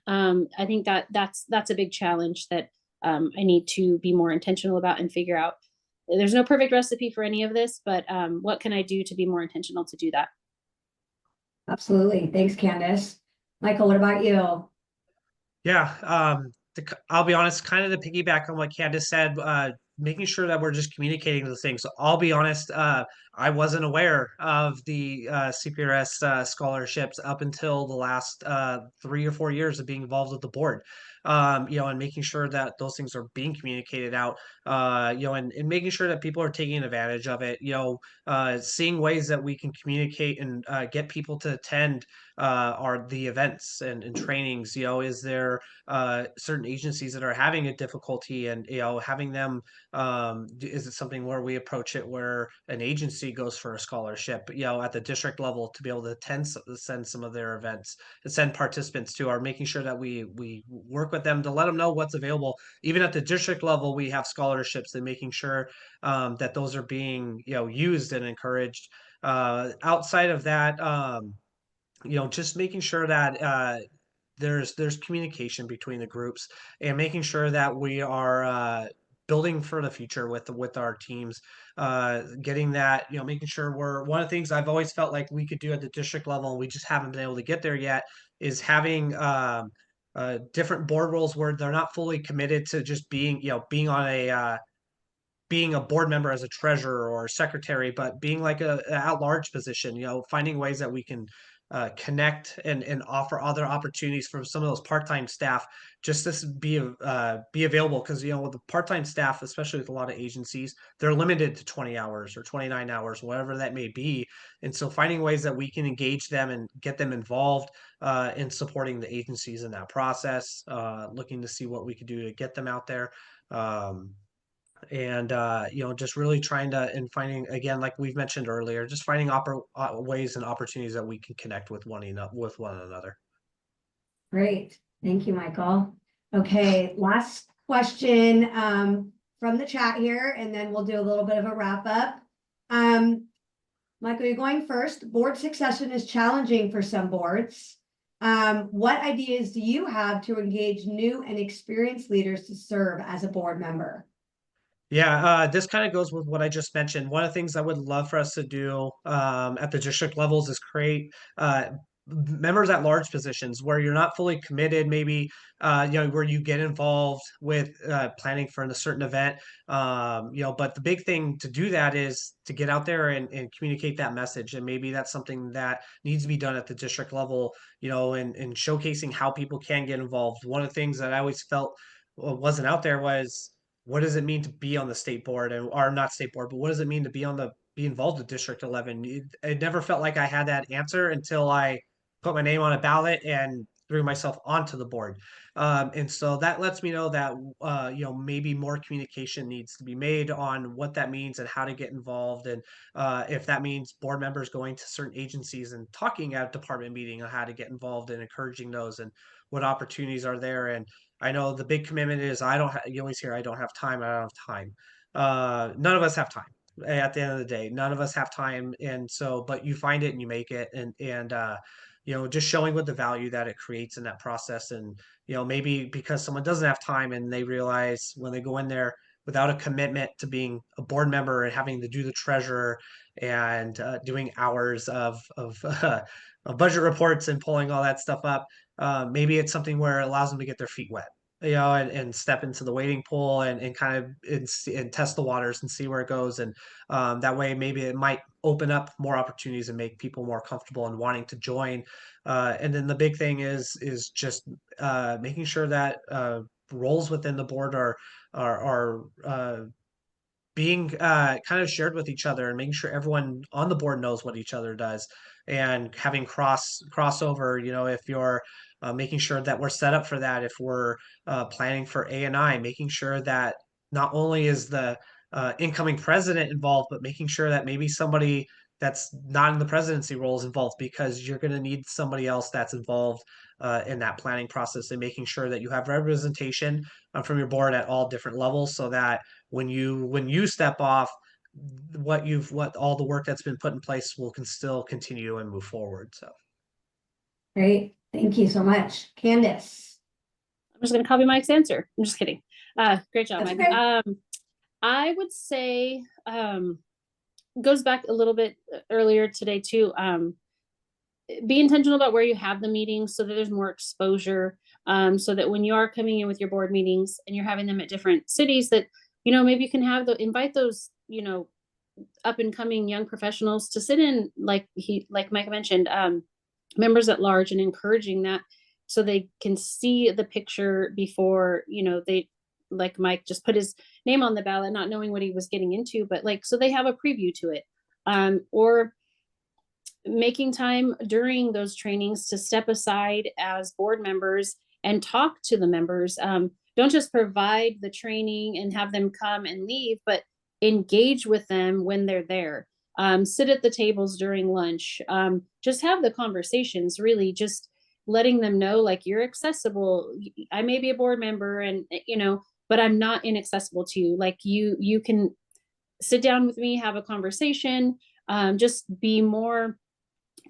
I think that's a big challenge that I need to be more intentional about and figure out. There's no perfect recipe for any of this, but what can I do to be more intentional to do that? Absolutely. Thanks, Candice. Michael, what about you? Yeah, I'll be honest, kind of to piggyback on what Candice said, making sure that we're just communicating those things. So I'll be honest, I wasn't aware of the CPRS scholarships up until the last 3 or 4 years of being involved with the board. And making sure that those things are being communicated out, and making sure that people are taking advantage of it, seeing ways that we can communicate and get people to attend are the events and trainings. Is there certain agencies that are having a difficulty, and having them, is it something where we approach it where an agency goes for a scholarship, at the district level, to be able to send some of their events and send participants to, or making sure that we work with them to let them know what's available. Even at the district level, we have scholarships, and making sure that those are being used and encouraged. Outside of that, just making sure that there's communication between the groups, and making sure that we are building for the future with our teams, getting that, making sure one of the things I've always felt like we could do at the district level, and we just haven't been able to get there yet, is having different board roles where they're not fully committed to just being on being a board member as a treasurer or secretary, but being like a at-large position, finding ways that we can connect and offer other opportunities for some of those part-time staff, just to be available. Because, with the part-time staff, especially with a lot of agencies, they're limited to 20 hours or 29 hours, whatever that may be. And so finding ways that we can engage them and get them involved in supporting the agencies in that process, looking to see what we could do to get them out there. And just really trying to, and finding, again, like we've mentioned earlier, just finding ways and opportunities that we can connect with one another. Great. Thank you, Michael. Okay, last question from the chat here, and then we'll do a little bit of a wrap up. Michael, you're going first. Board succession is challenging for some boards. What ideas do you have to engage new and experienced leaders to serve as a board member? Yeah, this kind of goes with what I just mentioned. One of the things I would love for us to do at the district levels is create members at large positions where you're not fully committed, maybe where you get involved with planning for a certain event. But the big thing to do that is to get out there and communicate that message. And maybe that's something that needs to be done at the district level, and showcasing how people can get involved. One of the things that I always felt wasn't out there was, what does it mean to be on the state board, or not state board, but what does it mean to be involved with District 11? It never felt like I had that answer until I put my name on a ballot and threw myself onto the board. And so that lets me know that maybe more communication needs to be made on what that means and how to get involved, and if that means board members going to certain agencies and talking at a department meeting on how to get involved and encouraging those, and what opportunities are there. And I know the big commitment is you always hear, I don't have time. I don't have time. None of us have time at the end of the day. None of us have time. And so, but you find it and you make it, and just showing what the value that it creates in that process. And, maybe because someone doesn't have time and they realize when they go in there without a commitment to being a board member and having to do the treasurer and doing hours of budget reports and pulling all that stuff up, maybe it's something where it allows them to get their feet wet, and step into the wading pool and kind of and test the waters and see where it goes. And that way, maybe it might open up more opportunities and make people more comfortable and wanting to join. And then the big thing is just making sure that roles within the board are being kind of shared with each other, and making sure everyone on the board knows what each other does, and having crossover. If you're making sure that we're set up for that, if we're planning for A&I, making sure that not only is the incoming president involved, but making sure that maybe somebody that's not in the presidency role is involved, because you're going to need somebody else that's involved in that planning process, and making sure that you have representation from your board at all different levels, so that when you step off, what all the work that's been put in place can still continue and move forward. So Great. Thank you so much. Candice. I'm just going to copy Mike's answer. I'm just kidding. Great job, That's Mike. okay. I would say goes back a little bit earlier today too. Be intentional about where you have the meetings so that there's more exposure, so that when you are coming in with your board meetings and you're having them at different cities, that maybe you can invite those up and coming young professionals to sit in, like Mike mentioned, members at large, and encouraging that, so they can see the picture before they, like Mike, just put his name on the ballot, not knowing what he was getting into, but so they have a preview to it, or making time during those trainings to step aside as board members and talk to the members. Don't just provide the training and have them come and leave, but engage with them when they're there. Sit at the tables during lunch. Just have the conversations, really just letting them know, you're accessible. I may be a board member, and but I'm not inaccessible to you. You can sit down with me, have a conversation, just be more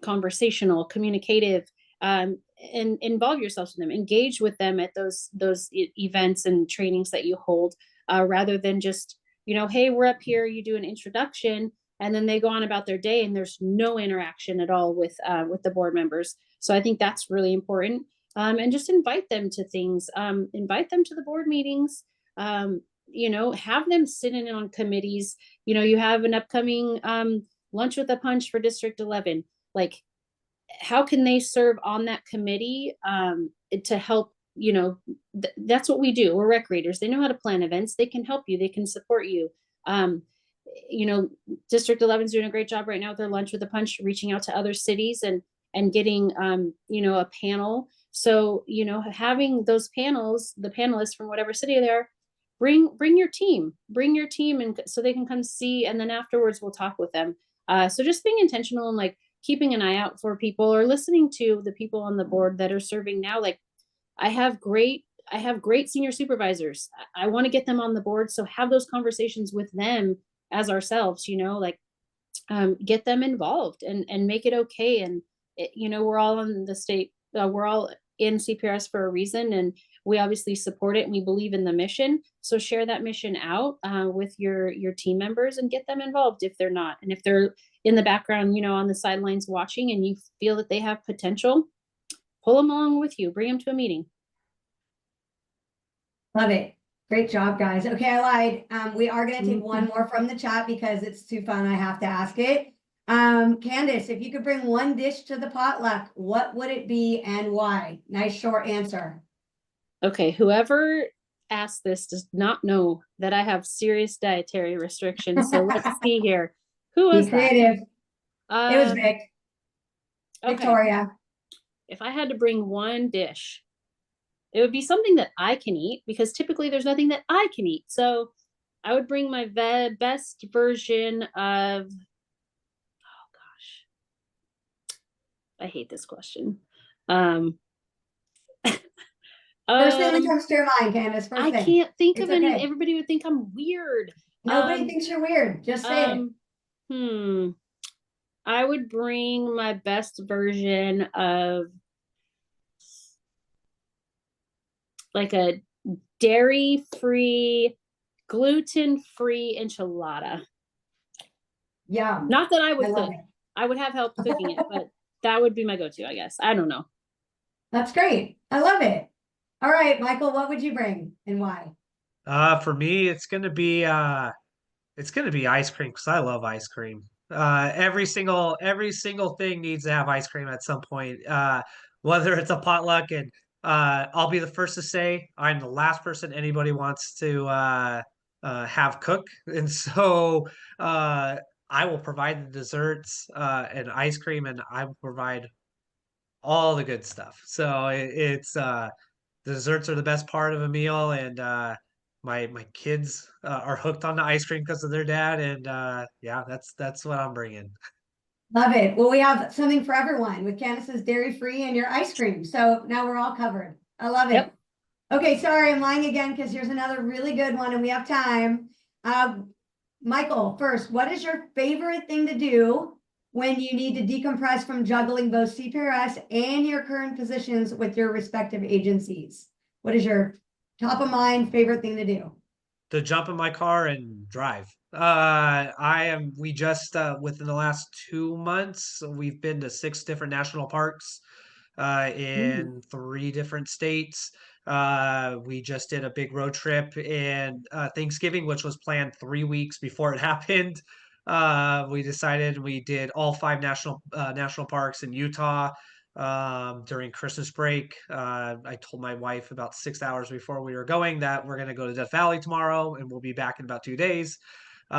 conversational, communicative, and involve yourself in them, engage with them at those events and trainings that you hold, rather than just, hey, we're up here, you do an introduction, and then they go on about their day and there's no interaction at all with the board members. So I think that's really important. And just invite them to things, invite them to the board meetings, have them sit in on committees. You have an upcoming lunch with a punch for District 11. How can they serve on that committee to help? That's what we do. We're recreators. They know how to plan events. They can help you. They can support you. District 11 is doing a great job right now with their lunch with a punch, reaching out to other cities and getting a panel. So having those panels, the panelists from whatever city they are, bring your team, and so they can come see, and then afterwards we'll talk with them. So just being intentional and keeping an eye out for people, or listening to the people on the board that are serving now. I have great senior supervisors. I want to get them on the board. So have those conversations with them as ourselves, get them involved and make it okay. And we're all in the state, we're all in CPRS for a reason, and we obviously support it and we believe in the mission. So share that mission out with your team members and get them involved if they're not. And if they're in the background, you know, on the sidelines watching and you feel that they have potential, pull them along with you, bring them to a meeting. Love it. Great job, guys. Okay, I lied. We are gonna take one more from the chat because it's too fun. I have to ask it. Candice, if you could bring one dish to the potluck, what would it be and why? Nice short answer. Okay, whoever asked this does not know that I have serious dietary restrictions. So let's see here. Who Be was that? creative. It was Vic. Okay. Victoria. If I had to bring one dish, it would be something that I can eat because typically there's nothing that I can eat. So I would bring my best version of, oh gosh, I hate this question. First thing that comes to your mind, Candice. First I thing. can't think It's of any. okay. Everybody would think I'm weird. Nobody thinks you're weird. Just say it. I would bring my best version of like a dairy-free, gluten-free enchilada. Yeah. Not that I would cook. it. I would have help cooking it, but that would be my go-to, I guess. I don't know. That's great. I love it. All right, Michael, what would you bring and why? For me, it's gonna be ice cream because I love ice cream. Every single thing needs to have ice cream at some point. Whether it's a potluck, and I'll be the first to say I'm the last person anybody wants to have cook, and so I will provide the desserts and ice cream, and I will provide all the good stuff. So it's the desserts are the best part of a meal, and my kids are hooked on the ice cream because of their dad, and yeah, that's what I'm bringing. Love it. Well, we have something for everyone with Candice's dairy free and your ice cream. So now we're all covered. I love it. Yep. Okay, sorry, I'm lying again because here's another really good one and we have time. Michael, first, what is your favorite thing to do when you need to decompress from juggling both CPRS and your current positions with your respective agencies? What is your top of mind favorite thing to do? To jump in my car and drive. We just within the last 2 months, we've been to 6 different national parks in 3 different states. We just did a big road trip in Thanksgiving, which was planned 3 weeks before it happened. We decided we did all 5 national parks in Utah during Christmas break. I told my wife about 6 hours before we were going that we're going to go to Death Valley tomorrow and we'll be back in about 2 days. So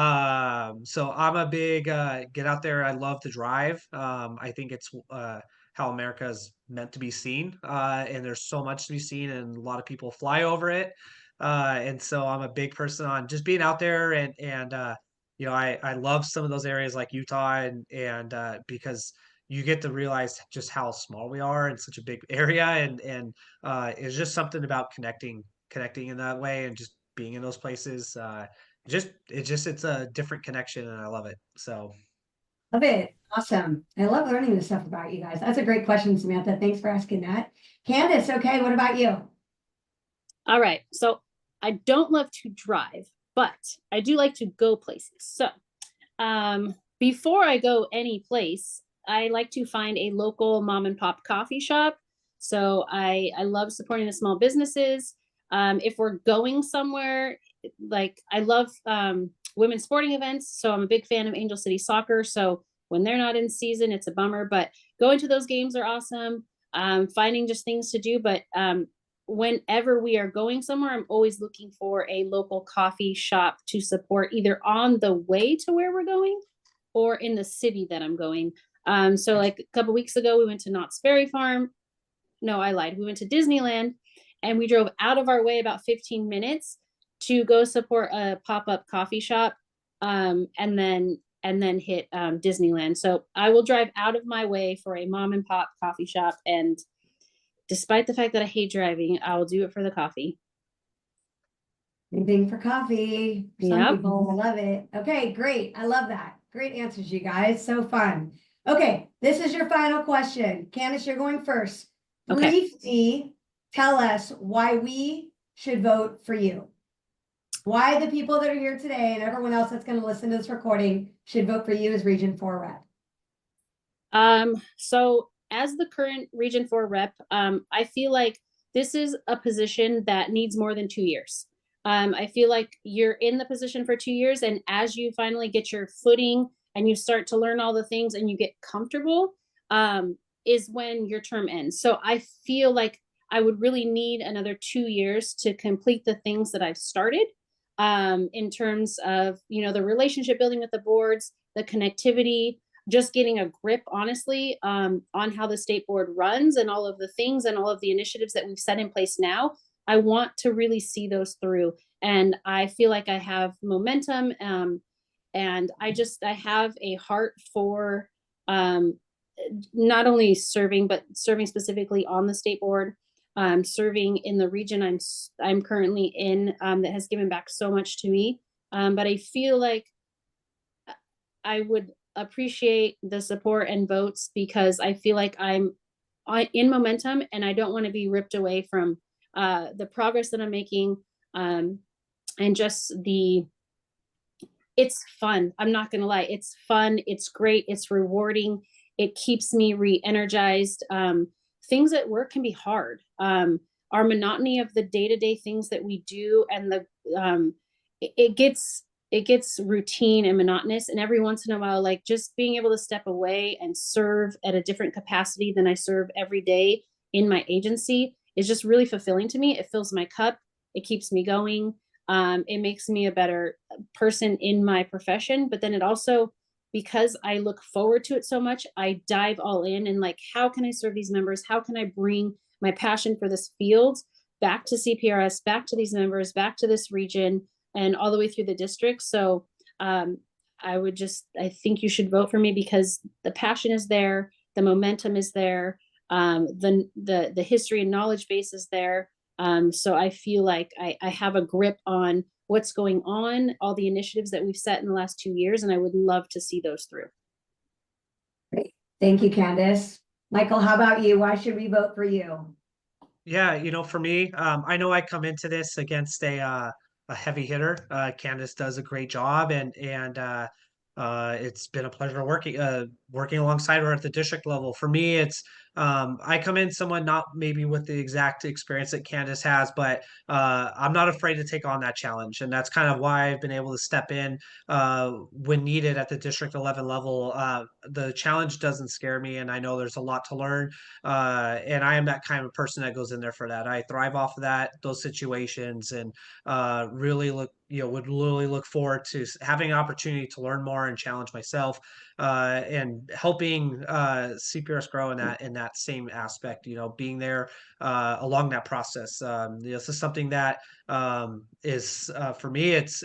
I'm a big get out there. I love to drive. I think it's how America is meant to be seen, and there's so much to be seen, and a lot of people fly over it. And so I'm a big person on just being out there, and you know, I love some of those areas like Utah, and because you get to realize just how small we are in such a big area, and it's just something about connecting in that way, and just being in those places. It's a different connection, and I love it. So Love it. Awesome. I love learning this stuff about you guys. That's a great question, Samantha. Thanks for asking that. Candice, okay, what about you? All right. So I don't love to drive, but I do like to go places. So before I go any place, I like to find a local mom and pop coffee shop. So I love supporting the small businesses. If we're going somewhere, like I love women's sporting events. So I'm a big fan of Angel City Soccer. So when they're not in season, it's a bummer, but going to those games are awesome. Finding just things to do. But whenever we are going somewhere, I'm always looking for a local coffee shop to support either on the way to where we're going or in the city that I'm going. So like a couple weeks ago, we went to Knott's Berry Farm. No, I lied. We went to Disneyland and we drove out of our way about 15 minutes to go support a pop-up coffee shop and then hit Disneyland. So I will drive out of my way for a mom and pop coffee shop. And despite the fact that I hate driving, I will do it for the coffee. Anything for coffee. Some Yep. people love it. Okay, great. I love that. Great answers, you guys. So fun. Okay, this is your final question. Candice, you're going first. Okay. Brief D tell us why we should vote for you. Why the people that are here today and everyone else that's going to listen to this recording should vote for you as Region 4 rep. So as the current Region 4 rep, I feel like this is a position that needs more than 2 years. I feel like you're in the position for 2 years, and as you finally get your footing and you start to learn all the things and you get comfortable, is when your term ends. So I feel like I would really need another 2 years to complete the things that I've started, in terms of, the relationship building with the boards, the connectivity, just getting a grip, honestly, on how the state board runs and all of the things and all of the initiatives that we've set in place now. I want to really see those through. And I feel like I have momentum, and I have a heart for not only serving, but serving specifically on the state board, serving in the region I'm currently in, that has given back so much to me. But I feel like I would appreciate the support and votes, because I feel like I'm in momentum and I don't want to be ripped away from the progress that I'm making, and just it's fun. I'm not gonna lie, it's fun, it's great, it's rewarding, it keeps me re-energized. Things at work can be hard. Our monotony of the day-to-day things that we do, and it gets routine and monotonous, and every once in a while, like, just being able to step away and serve at a different capacity than I serve every day in my agency is just really fulfilling to me. It fills my cup, it keeps me going, it makes me a better person in my profession. But then it also, because I look forward to it so much, I dive all in and, like, how can I serve these members? How can I bring my passion for this field back to CPRS, back to these members, back to this region, and all the way through the district? So I think you should vote for me, because the passion is there, the momentum is there, the history and knowledge base is there. So I feel like I have a grip on what's going on, all the initiatives that we've set in the last 2 years, and I would love to see those through. Great. Thank you, Candice. Michael, how about you? Why should we vote for you? Yeah, for me, I know I come into this against a heavy hitter. Candice does a great job, and it's been a pleasure working alongside her at the district level. For me, it's I come in someone not maybe with the exact experience that Candice has, but I'm not afraid to take on that challenge, and that's kind of why I've been able to step in when needed at the District 11 level. The challenge doesn't scare me, and I know there's a lot to learn, and I am that kind of person that goes in there for that. I thrive off of those situations, and really would really look forward to having an opportunity to learn more and challenge myself, and helping CPRS grow in that same aspect. Being there along that process. This is something that is for me. It's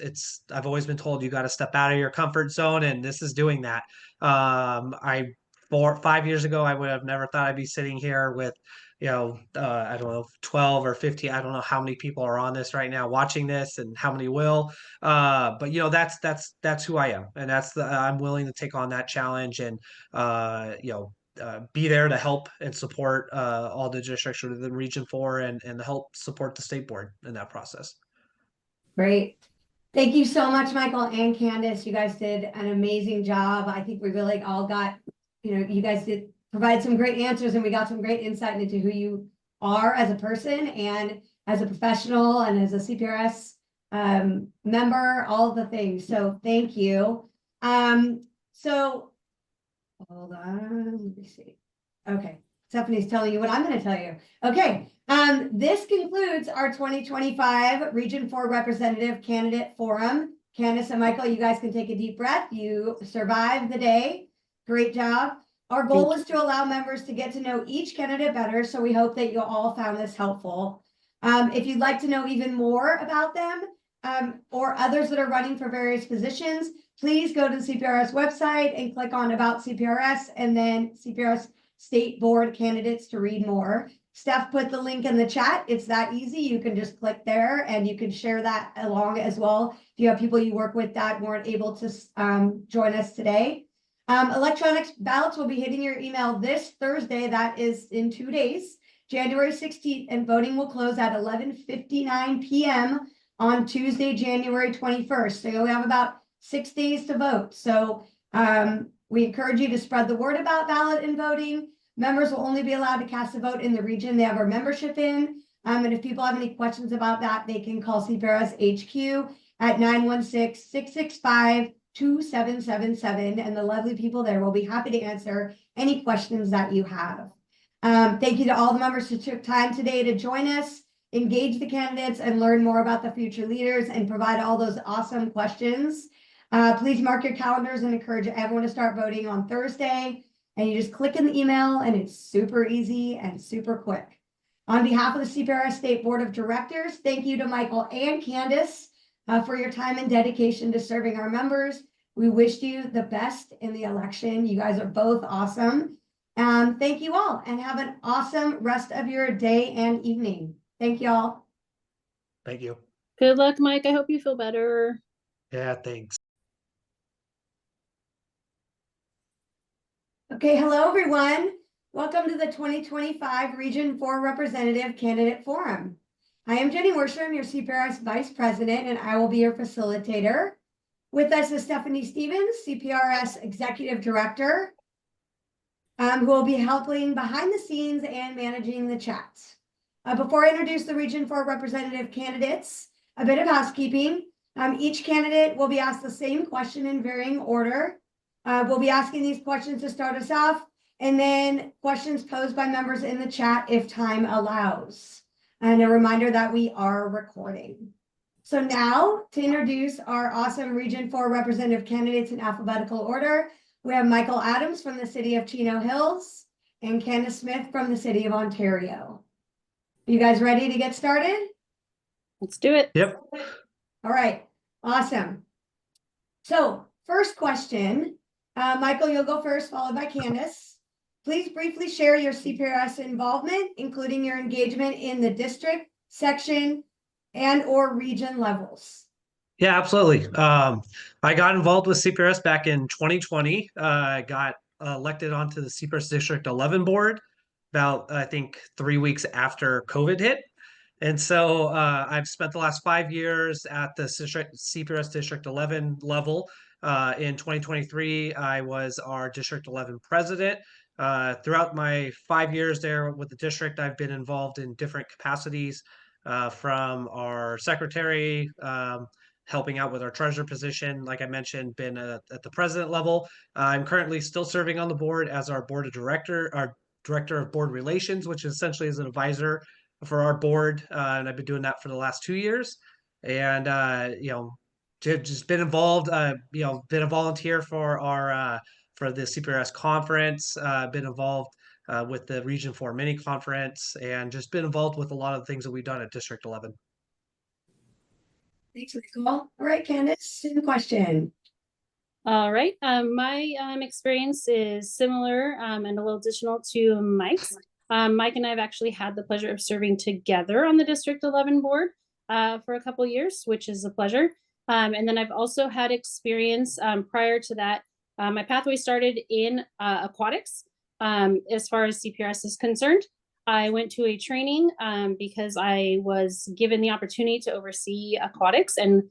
I've always been told you got to step out of your comfort zone, and this is doing that. 5 years ago, I would have never thought I'd be sitting here with, I don't know, 12 or 15. I don't know how many people are on this right now watching this and how many will. But that's who I am. And I'm willing to take on that challenge, and, be there to help and support all the districts of the Region 4, and help support the state board in that process. Great. Thank you so much, Michael and Candice. You guys did an amazing job. I think we really all got, you guys did provide some great answers, and we got some great insight into who you are as a person and as a professional and as a CPRS member, all of the things. So thank you. So hold on, let me see. Okay, Stephanie's telling you what I'm going to tell you. Okay, this concludes our 2025 Region 4 Representative Candidate Forum. Candice and Michael, you guys can take a deep breath. You survived the day. Great job. Our goal was to allow members to get to know each candidate better, so we hope that you all found this helpful. If you'd like to know even more about them, or others that are running for various positions, please go to the CPRS website and click on About CPRS, and then CPRS State Board Candidates to read more. Steph put the link in the chat. It's that easy. You can just click there, and you can share that along as well if you have people you work with that weren't able to join us today. Electronic ballots will be hitting your email this Thursday. That is in 2 days. January 16th, and voting will close at 11:59 p.m. on Tuesday, January 21st. So you'll have about 6 days to vote. So we encourage you to spread the word about ballot and voting. Members will only be allowed to cast a vote in the region they have our membership in. And if people have any questions about that, they can call CPRS HQ at 916-665-2777. And the lovely people there will be happy to answer any questions that you have. Thank you to all the members who took time today to join us, engage the candidates, and learn more about the future leaders and provide all those awesome questions. Please mark your calendars and encourage everyone to start voting on Thursday. And you just click in the email and it's super easy and super quick. On behalf of the CPRS State Board of Directors, thank you to Michael and Candice for your time and dedication to serving our members. We wish you the best in the election. You guys are both awesome. Thank you all and have an awesome rest of your day and evening. Thank you all. Thank you. Good luck, Mike. I hope you feel better. Yeah, thanks. Okay, hello everyone. Welcome to the 2025 Region 4 Representative Candidate Forum. I am Jenny Worscher, I'm your CPRS Vice President, and I will be your facilitator. With us is Stephanie Stevens, CPRS Executive Director, who will be helping behind the scenes and managing the chats. Before I introduce the Region 4 representative candidates, a bit of housekeeping. Each candidate will be asked the same question in varying order. We'll be asking these questions to start us off, and then questions posed by members in the chat if time allows. And a reminder that we are recording. So now to introduce our awesome Region 4 representative candidates in alphabetical order, we have Michael Adams from the city of Chino Hills and Candice Smith from the city of Ontario. You guys ready to get started? Let's do it. Yep. All right, awesome. So first question, Michael, you'll go first, followed by Candice. Please briefly share your CPRS involvement, including your engagement in the district, section, and or region levels. Yeah, absolutely. I got involved with CPRS back in 2020. I got elected onto the CPRS District 11 board about, I think, 3 weeks after COVID hit. And so I've spent the last 5 years at the CPRS District 11 level. In 2023, I was our District 11 president. Throughout my 5 years there with the district, I've been involved in different capacities, from our secretary, helping out with our treasurer position. Like I mentioned, been at the president level. I'm currently still serving on the board as our director of board relations, which essentially is an advisor for our board. And I've been doing that for the last 2 years. And, just been involved, been a volunteer for our, for the CPRS conference, been involved with the Region 4 mini conference, and just been involved with a lot of things that we've done at District 11. Thanks, Michael. All right, Candice, same question. All right. My experience is similar and a little additional to Mike's. Mike and I have actually had the pleasure of serving together on the District 11 board for a couple of years, which is a pleasure. And then I've also had experience prior to that. My pathway started in aquatics as far as CPRS is concerned. I went to a training because I was given the opportunity to oversee aquatics and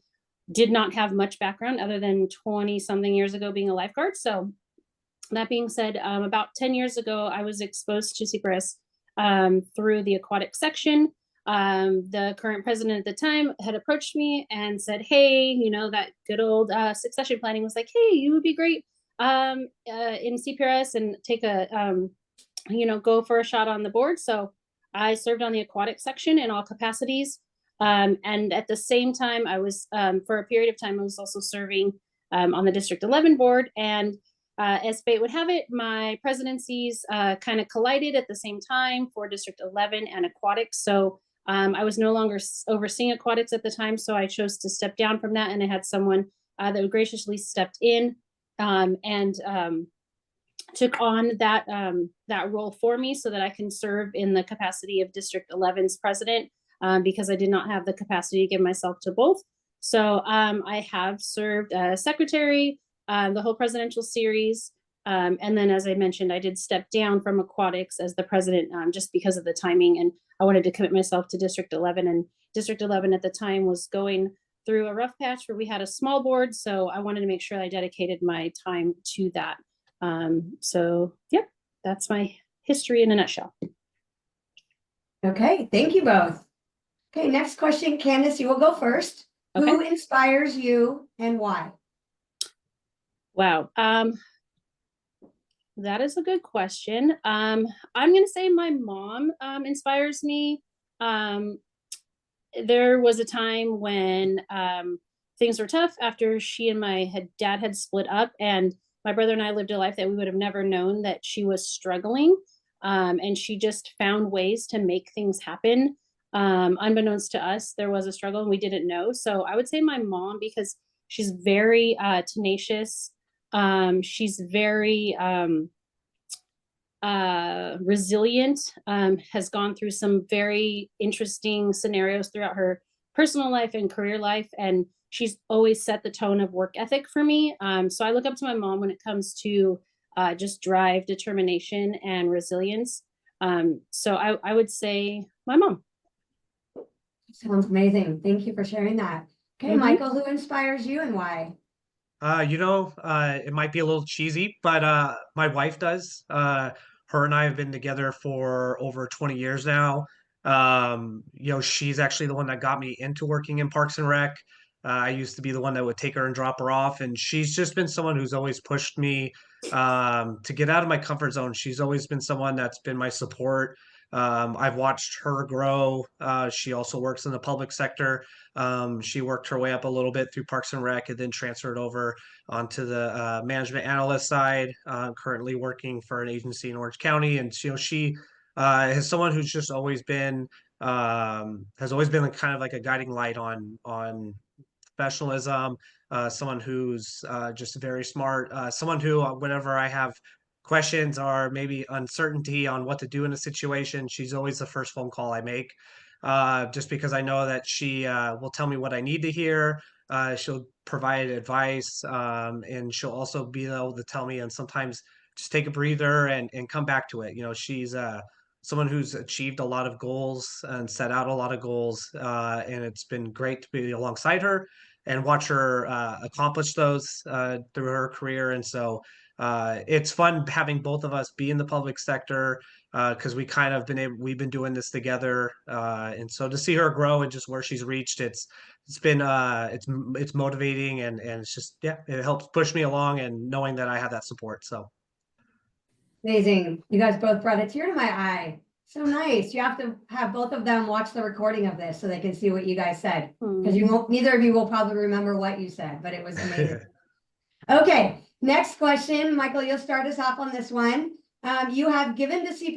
did not have much background other than 20 something years ago being a lifeguard. So that being said, about 10 years ago, I was exposed to CPRS through the aquatic section. The current president at the time had approached me and said, hey, that good old succession planning was like, hey, you would be great in CPRS and take a, go for a shot on the board. So I served on the aquatic section in all capacities. And at the same time, I was, for a period of time, I was also serving on the District 11 board. And as fate would have it, my presidencies kind of collided at the same time for District 11 and aquatics. So I was no longer overseeing aquatics at the time, so I chose to step down from that, and I had someone that graciously stepped in and took on that role for me so that I can serve in the capacity of District 11's president because I did not have the capacity to give myself to both. So I have served as secretary, the whole presidential series, And then, as I mentioned, I did step down from aquatics as the president just because of the timing, and I wanted to commit myself to District 11. And District 11 at the time was going through a rough patch where we had a small board, so I wanted to make sure I dedicated my time to that. So, yep, that's my history in a nutshell. Okay, thank you both. Okay, next question, Candice, you will go first. Okay. Who inspires you and why? Wow. That is a good question. I'm going to say my mom inspires me. There was a time when things were tough after she and my dad had split up, and my brother and I lived a life that we would have never known that she was struggling. And she just found ways to make things happen. Unbeknownst to us, there was a struggle and we didn't know. So I would say my mom, because she's very tenacious. She's very resilient, has gone through some very interesting scenarios throughout her personal life and career life, and she's always set the tone of work ethic for me. So I look up to my mom when it comes to just drive, determination, and resilience. So I would say my mom. Sounds amazing. Thank you for sharing that. Okay, Michael, who inspires you and why? It might be a little cheesy, but my wife does. Her and I have been together for over 20 years now. She's actually the one that got me into working in Parks and Rec. I used to be the one that would take her and drop her off, and she's just been someone who's always pushed me to get out of my comfort zone. She's always been someone that's been my support. I've watched her grow. She also works in the public sector. She worked her way up a little bit through Parks and Rec and then transferred over onto the management analyst side. Currently working for an agency in Orange County, and she is someone who's just always been kind of like a guiding light on professionalism. Someone who's just very smart. Someone who, whenever I have questions or maybe uncertainty on what to do in a situation, she's always the first phone call I make. Just because I know that she will tell me what I need to hear. She'll provide advice, and she'll also be able to tell me and sometimes just take a breather and come back to it. She's someone who's achieved a lot of goals and set out a lot of goals, and it's been great to be alongside her and watch her accomplish those through her career. And so it's fun having both of us be in the public sector, because we've been doing this together, and so to see her grow and just where she's reached, it's motivating, and it's just, yeah, it helps push me along, and knowing that I have that support. So Amazing. You guys both brought a tear to my eye. So nice. You have to have both of them watch the recording of this so they can see what you guys said, because neither of you will probably remember what you said, but it was amazing. Okay, next question. Michael, you'll start us off on this one. You have given to CPRS